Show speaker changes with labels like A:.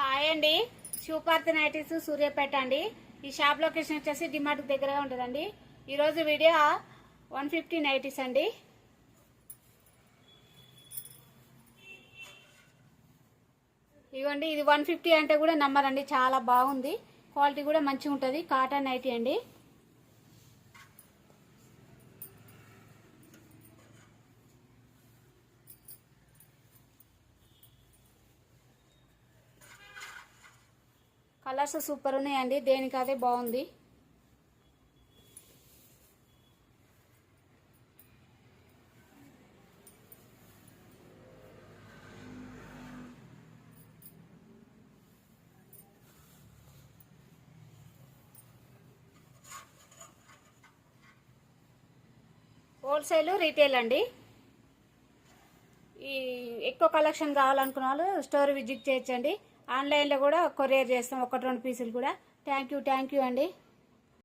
A: Hi అండి, శివపార్తి nighties Suryapet అండి. ఈ షాప్ లొకేషన్ వచ్చేసి డిమార్ట్ దగ్గరగా ఉంటుందండి. ఈరోజు వీడియో 150 నైటీస్ అండి. ఇవ్వండి, ఇది 150 అంటే కూడా నమ్మరండి, చాలా బాగుంది. క్వాలిటీ కూడా మంచిగా ఉంటుంది. కాటన్ నైటీ అండి. కలర్స్ సూపర్ ఉన్నాయండి, దేనికి అదే బాగుంది. హోల్సేల్ రీటైల్ అండి. ఈ ఎక్కువ కలెక్షన్ కావాలనుకున్న వాళ్ళు స్టోర్ విజిట్ చేయొచ్చండి. ఆన్లైన్లో కూడా కొరియర్ చేస్తాం, 1-2 పీసులు కూడా. థ్యాంక్ యూ అండి.